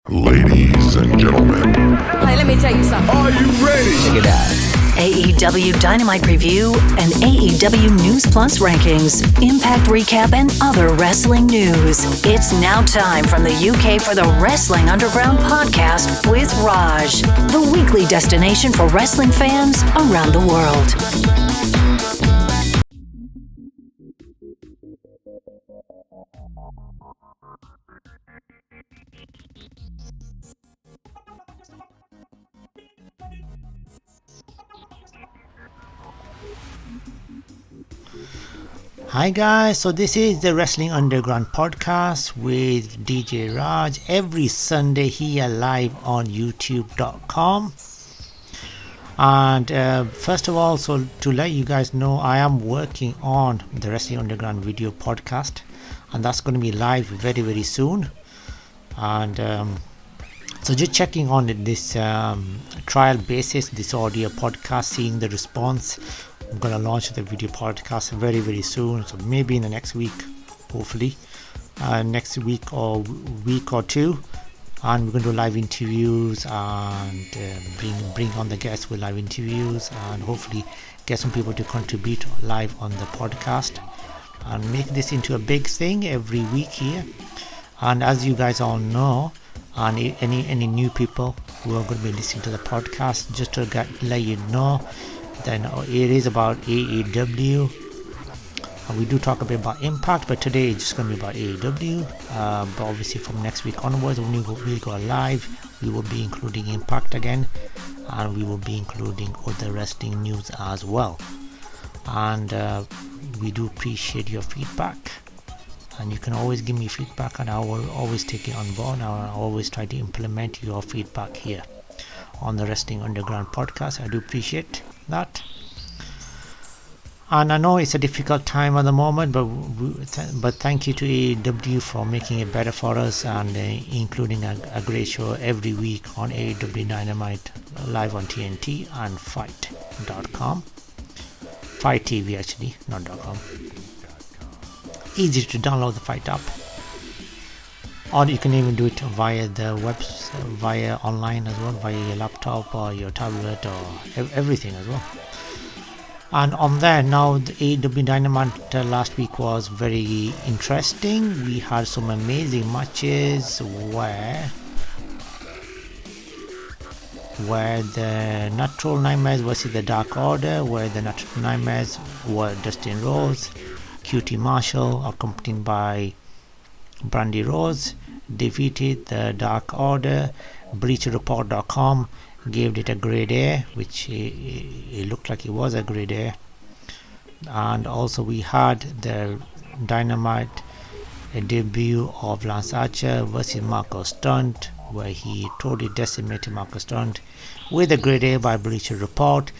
Ladies and gentlemen. Hey, let me tell you something. Are you ready? Check it out. AEW Dynamite Review and AEW News Plus rankings, Impact recap, and other wrestling news. It's now time from the UK for the Wrestling Underground podcast with Raj, the weekly destination for wrestling fans around the world. Hi guys, so this is the Wrestling Underground podcast with DJ Raj every Sunday here live on youtube.com. And first of all, so to let you guys know, I am working on the Wrestling Underground video podcast, and that's going to be live very, very soon. And so just checking on this trial basis, this audio podcast, seeing the response. I'm gonna launch the video podcast very, very soon, so maybe in the next week, hopefully next week or two, and we're gonna do live interviews and bring on the guests with live interviews, and hopefully get some people to contribute live on the podcast and make this into a big thing every week here. And as you guys all know, and any new people who are going to be listening to the podcast, just to let you know, then it is about AEW, and we do talk a bit about Impact, but today it's just going to be about AEW. But obviously from next week onwards, when we go live, we will be including Impact again, and we will be including other wrestling news as well. And we do appreciate your feedback, and you can always give me feedback, and I will always take it on board. I will always try to implement your feedback here on the Wrestling Underground podcast. I do appreciate that. And I know it's a difficult time at the moment, but thank you to AEW for making it better for us, and including a great show every week on AEW Dynamite live on TNT and FITE.com. FITE TV actually, not .com. Easy to download the FITE app, or you can even do it via the via online as well, via your laptop or your tablet or everything as well. And on there now, the AEW Dynamite last week was very interesting. We had some amazing matches where the Natural Nightmares versus the Dark Order, where the Natural Nightmares were Dustin Rhodes, QT Marshall, accompanied by Brandy Rose, defeated the Dark Order. BleacherReport.com gave it a grade A, which it looked like it was a grade A. And also we had the Dynamite debut of Lance Archer versus Marcus Stunt, where he totally decimated Marcus Stunt with a grade A by Bleacher Report.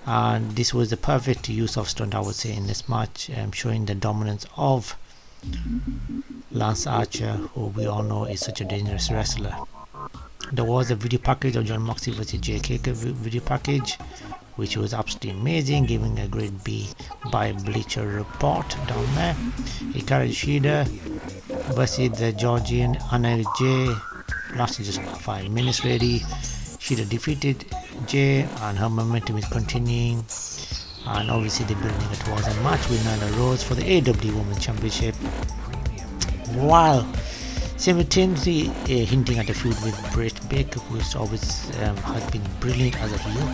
And this was the perfect use of Stunt, I would say, in this match, showing the dominance of Lance Archer, who we all know is such a dangerous wrestler. There was a video package of John Moxley vs JK video package, which was absolutely amazing, giving a grade B by Bleacher Report down there. Hikaru Shida versus the Georgian Anna Jay lasted just 5 minutes really. Shida defeated Jay, and her momentum is continuing, and obviously they're building it towards a match with Nyla Rose for the AEW Women's Championship, while simultaneously hinting at a feud with Britt Baker, who always has been brilliant as a heel.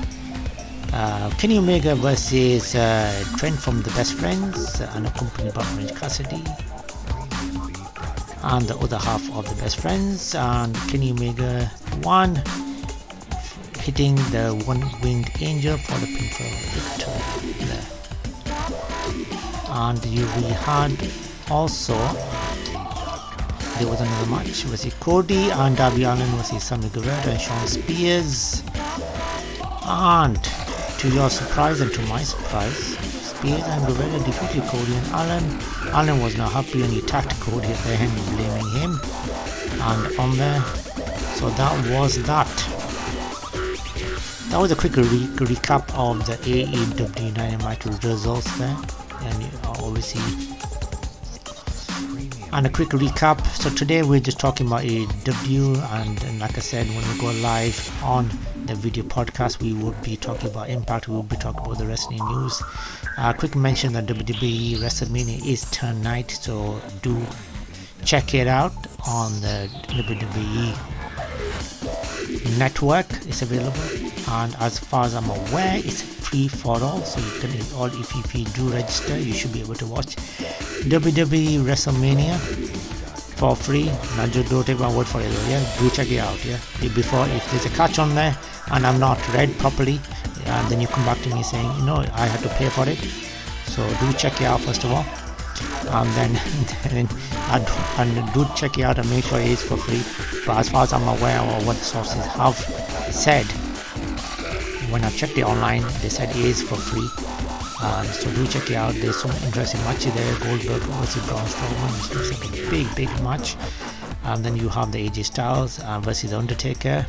Kenny Omega versus Trent from the Best Friends, and accompanied by Orange Cassidy and the other half of the Best Friends, and Kenny Omega won, hitting the one-winged angel for the pinfall victory there. And we had also, there was another match versus Cody and Darby Allin versus Sammy Guevara and Shawn Spears. And to your surprise and to my surprise, Spears and Guevara defeated Cody and Allin. Allin was not happy and he attacked Cody at the end, blaming him. And on there, so that was that. That was a quick recap of the AEW Dynamite results there, and obviously And a quick recap. So today we're just talking about AEW, and like I said, when we go live on the video podcast, we would be talking about Impact. We will be talking about the wrestling news. Quick mention that WWE WrestleMania is tonight, so do check it out on the WWE network. It's available, and as far as I'm aware, it's free for all, so you can all if you do register, you should be able to watch WWE WrestleMania for free. Now don't take my word for it, yeah, do check it out. Yeah, before, if there's a catch on there and I'm not read properly, then you come back to me saying, you know, I had to pay for it. So do check it out first of all, and then do check it out and make sure it is for free. But as far as I'm aware of what the sources have said, when I checked it online, they said it is for free. So do check it out. There's some interesting matches there. Goldberg versus Braun Strowman, which looks like a big match. And then you have the AJ Styles versus the Undertaker,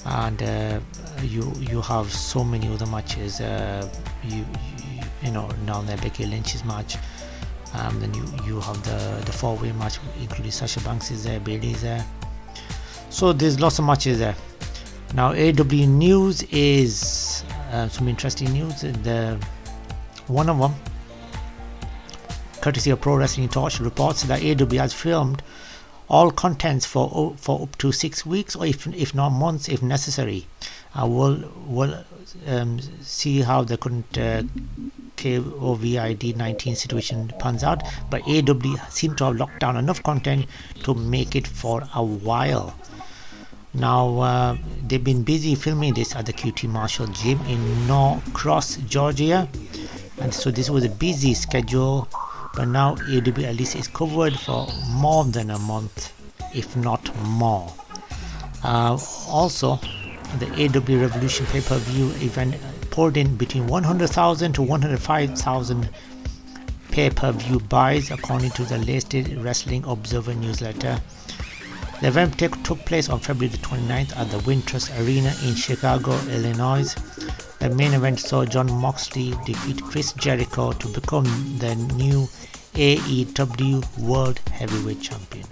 and you have so many other matches. You know, down there, Becky Lynch's match. Then you have the four-way match, including Sasha Banks is there, Bayley's there. So there's lots of matches there. Now AEW news is some interesting news. One of them, courtesy of Pro Wrestling Torch, reports that AEW has filmed all contents for up to 6 weeks, or if not months, if necessary. We'll see how the current COVID-19 situation pans out, but AEW seem to have locked down enough content to make it for a while. Now they've been busy filming this at the QT Marshall gym in Norcross, Georgia, and so this was a busy schedule, but now AEW at least is covered for more than a month, if not more. Also, the AEW Revolution pay-per-view event poured in between 100,000 to 105,000 pay-per-view buys, according to the latest Wrestling Observer newsletter. The event took place on February the 29th at the Wintrust Arena in Chicago, Illinois. The main event saw Jon Moxley defeat Chris Jericho to become the new AEW World Heavyweight Champion.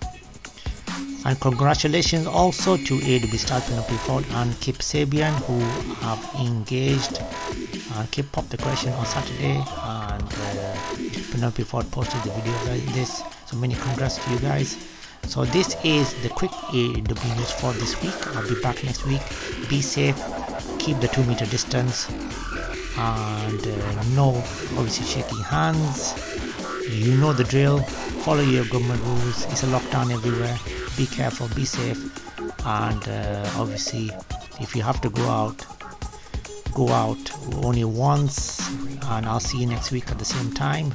And congratulations also to AEW star Penelope Ford and Kip Sabian, who have engaged. Kip popped the question on Saturday, and Penelope Ford posted the video of this. So many congrats to you guys. So this is the quick AEW news for this week. I'll be back next week. Be safe, keep the 2-meter distance, and no obviously shaking hands. You know the drill. Follow your government rules. It's a lockdown everywhere. Be careful, be safe, and obviously if you have to go out only once, and I'll see you next week at the same time.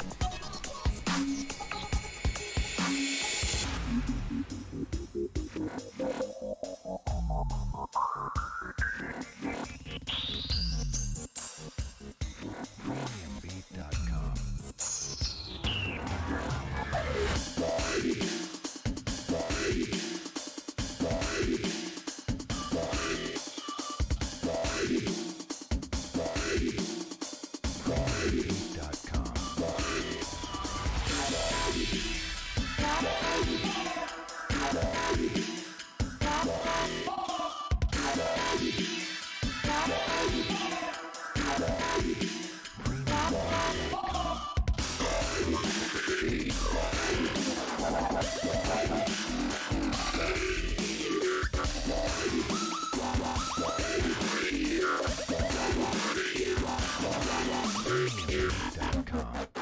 Premium.com.